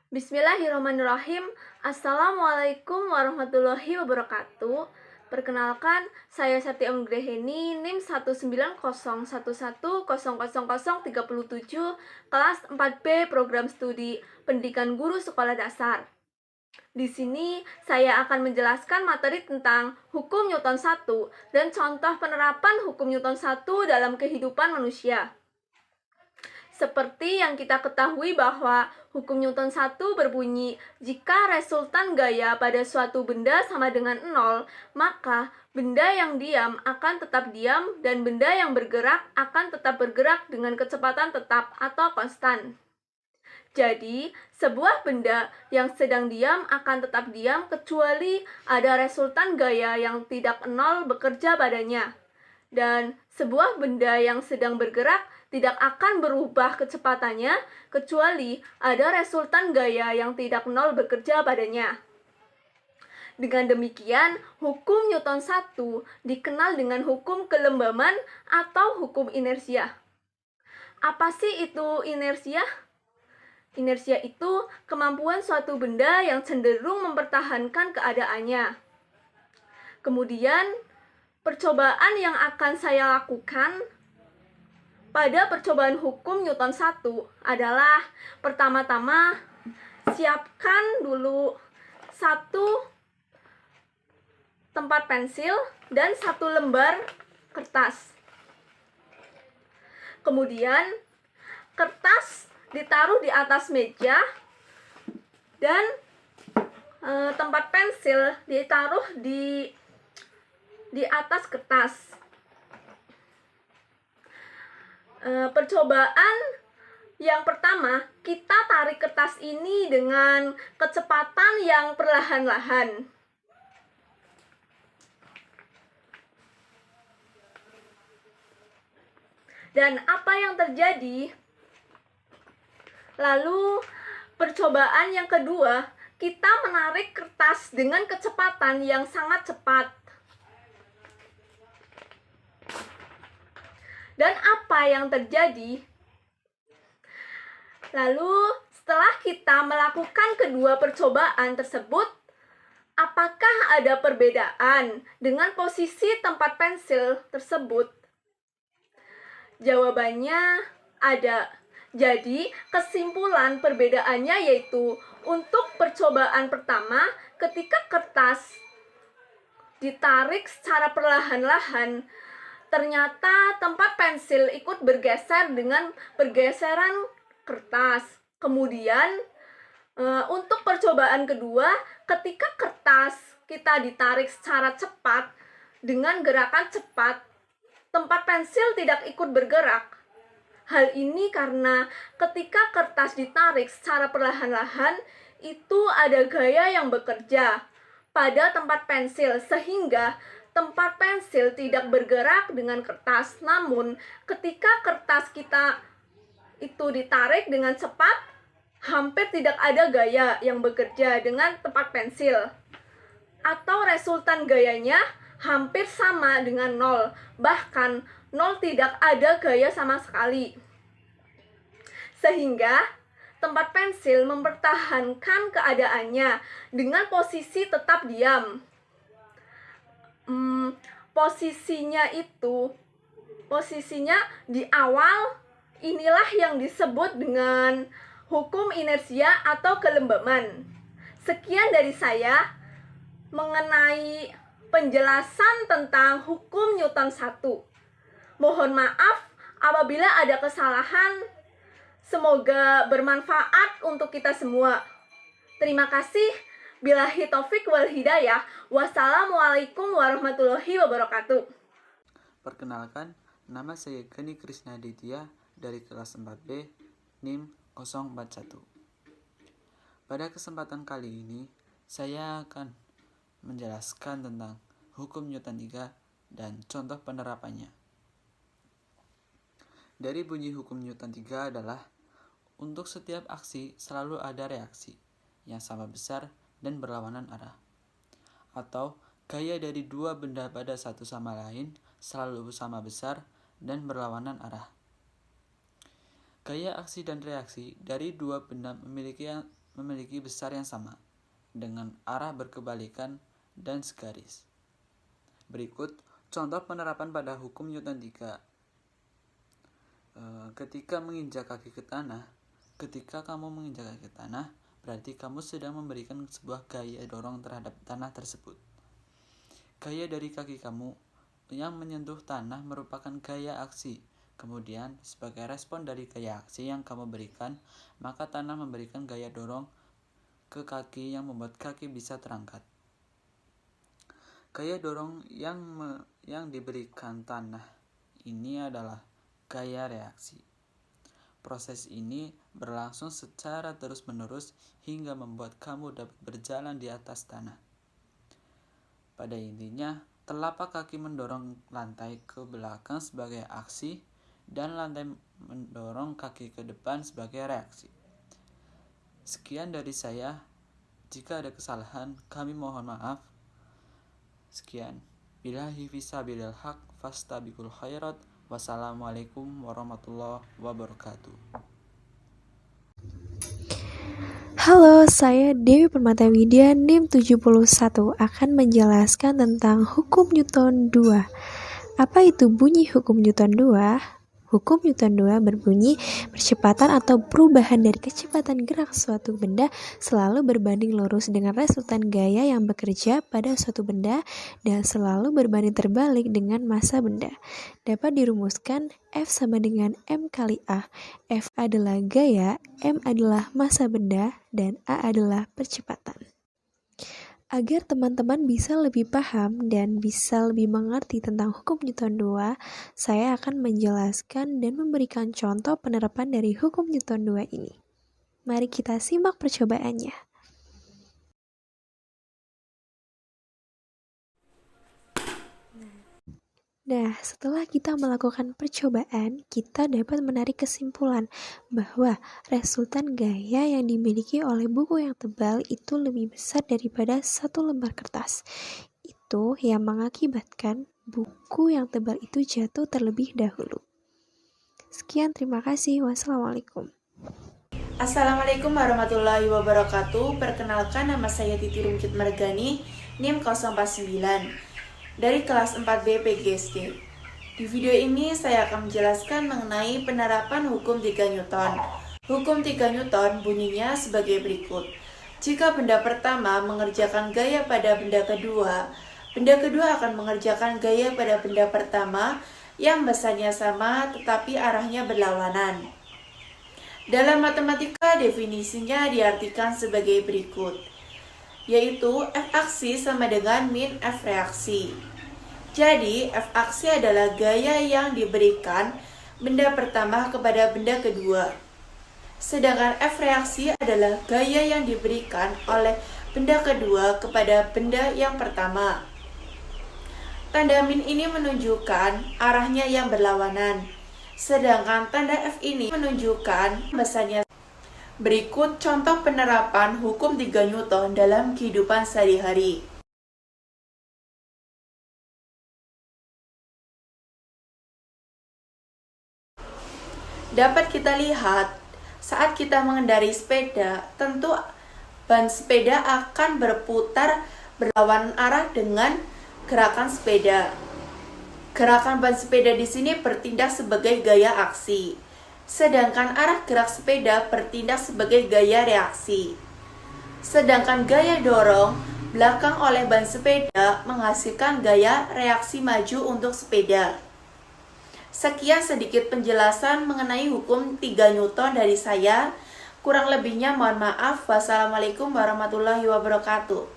Bismillahirrahmanirrahim. Assalamualaikum warahmatullahi wabarakatuh. Perkenalkan, saya Sati Anggraheni, NIM 19011000037, kelas 4B Program Studi Pendidikan Guru Sekolah Dasar. Di sini saya akan menjelaskan materi tentang hukum Newton 1 dan contoh penerapan hukum Newton 1 dalam kehidupan manusia. Seperti yang kita ketahui bahwa hukum Newton 1 berbunyi, jika resultan gaya pada suatu benda sama dengan 0, maka benda yang diam akan tetap diam dan benda yang bergerak akan tetap bergerak dengan kecepatan tetap atau konstan. Jadi, sebuah benda yang sedang diam akan tetap diam kecuali ada resultan gaya yang tidak 0 bekerja padanya. Dan sebuah benda yang sedang bergerak tidak akan berubah kecepatannya kecuali ada resultan gaya yang tidak 0 bekerja padanya. Dengan demikian, hukum Newton 1 dikenal dengan hukum kelembaban atau hukum inersia. Apa sih itu inersia? Inersia itu kemampuan suatu benda yang cenderung mempertahankan keadaannya. Kemudian, percobaan yang akan saya lakukan pada percobaan hukum Newton 1 adalah pertama-tama siapkan dulu satu tempat pensil dan satu lembar kertas. Kemudian kertas ditaruh di atas meja dan tempat pensil ditaruh di atas kertas. Percobaan yang pertama, kita tarik kertas ini dengan kecepatan yang perlahan-lahan. Dan apa yang terjadi? Lalu, percobaan yang kedua, kita menarik kertas dengan kecepatan yang sangat cepat. Dan apa yang terjadi? Lalu, setelah kita melakukan kedua percobaan tersebut, apakah ada perbedaan dengan posisi tempat pensil tersebut? Jawabannya ada. Jadi, kesimpulan perbedaannya yaitu untuk percobaan pertama, ketika kertas ditarik secara perlahan-lahan, ternyata tempat pensil ikut bergeser dengan pergeseran kertas. Kemudian, untuk percobaan kedua, ketika kertas kita ditarik secara cepat dengan gerakan cepat, tempat pensil tidak ikut bergerak. Hal ini karena ketika kertas ditarik secara perlahan-lahan, itu ada gaya yang bekerja pada tempat pensil sehingga tempat pensil tidak bergerak dengan kertas. Namun, ketika kertas kita itu ditarik dengan cepat, hampir tidak ada gaya yang bekerja dengan tempat pensil. Atau resultan gayanya hampir sama dengan 0. Bahkan 0 tidak ada gaya sama sekali. Sehingga tempat pensil mempertahankan keadaannya dengan posisi tetap diam. Posisinya di awal, inilah yang disebut dengan hukum inersia atau kelembaban. Sekian dari saya mengenai penjelasan tentang hukum Newton 1. Mohon maaf apabila ada kesalahan. Semoga bermanfaat untuk kita semua. Terima kasih. Billahi taufik wal hidayah. Wassalamualaikum warahmatullahi wabarakatuh. Perkenalkan, nama saya Gani Krisnaditya dari kelas 4B, NIM 041. Pada kesempatan kali ini, saya akan menjelaskan tentang hukum Newton 3 dan contoh penerapannya. Dari bunyi hukum Newton 3 adalah, untuk setiap aksi selalu ada reaksi yang sama besar dan berlawanan arah, atau gaya dari dua benda pada satu sama lain selalu sama besar dan berlawanan arah. Gaya aksi dan reaksi dari dua benda memiliki besar yang sama, dengan arah berkebalikan dan segaris. Berikut contoh penerapan pada hukum Newton 3. Ketika kamu menginjak kaki ke tanah, berarti kamu sedang memberikan sebuah gaya dorong terhadap tanah tersebut. Gaya dari kaki kamu yang menyentuh tanah merupakan gaya aksi. Kemudian, sebagai respon dari gaya aksi yang kamu berikan, maka tanah memberikan gaya dorong ke kaki yang membuat kaki bisa terangkat. Gaya dorong yang diberikan tanah ini adalah gaya reaksi. Proses ini berlangsung secara terus-menerus hingga membuat kamu dapat berjalan di atas tanah. Pada intinya, telapak kaki mendorong lantai ke belakang sebagai aksi dan lantai mendorong kaki ke depan sebagai reaksi. Sekian dari saya. Jika ada kesalahan, kami mohon maaf. Sekian. Billahi fisabilil haq fastabiqul khairat. Wassalamualaikum warahmatullahi wabarakatuh. Halo, saya Dewi Permata Widya, NIM 71, akan menjelaskan tentang hukum Newton 2. Apa itu bunyi hukum Newton 2? Hukum Newton 2 berbunyi percepatan atau perubahan dari kecepatan gerak suatu benda selalu berbanding lurus dengan resultan gaya yang bekerja pada suatu benda dan selalu berbanding terbalik dengan massa benda. Dapat dirumuskan F sama dengan M kali A. F adalah gaya, M adalah massa benda, dan A adalah percepatan. Agar teman-teman bisa lebih paham dan bisa lebih mengerti tentang hukum Newton 2, saya akan menjelaskan dan memberikan contoh penerapan dari hukum Newton 2 ini. Mari kita simak percobaannya. Nah, setelah kita melakukan percobaan, kita dapat menarik kesimpulan bahwa resultan gaya yang dimiliki oleh buku yang tebal itu lebih besar daripada satu lembar kertas. Itu yang mengakibatkan buku yang tebal itu jatuh terlebih dahulu. Sekian, terima kasih. Wassalamualaikum. Assalamualaikum warahmatullahi wabarakatuh. Perkenalkan, nama saya Titi Rumkit Margani, NIM 049 dari kelas 4B PGSD. Di video ini saya akan menjelaskan mengenai penerapan hukum 3 Newton. Hukum 3 Newton bunyinya sebagai berikut. Jika benda pertama mengerjakan gaya pada benda kedua akan mengerjakan gaya pada benda pertama yang besarnya sama tetapi arahnya berlawanan. Dalam matematika definisinya diartikan sebagai berikut, yaitu F aksi sama dengan min F reaksi. Jadi, F aksi adalah gaya yang diberikan benda pertama kepada benda kedua. Sedangkan F reaksi adalah gaya yang diberikan oleh benda kedua kepada benda yang pertama. Tanda min ini menunjukkan arahnya yang berlawanan. Sedangkan tanda F ini menunjukkan besarnya. Berikut contoh penerapan hukum 3 Newton dalam kehidupan sehari-hari. Dapat kita lihat, saat kita mengendarai sepeda, tentu ban sepeda akan berputar berlawanan arah dengan gerakan sepeda. Gerakan ban sepeda di sini bertindak sebagai gaya aksi. Sedangkan arah gerak sepeda bertindak sebagai gaya reaksi. Sedangkan gaya dorong belakang oleh ban sepeda menghasilkan gaya reaksi maju untuk sepeda. Sekian sedikit penjelasan mengenai hukum 3 Newton dari saya. Kurang lebihnya mohon maaf. Wassalamualaikum warahmatullahi wabarakatuh.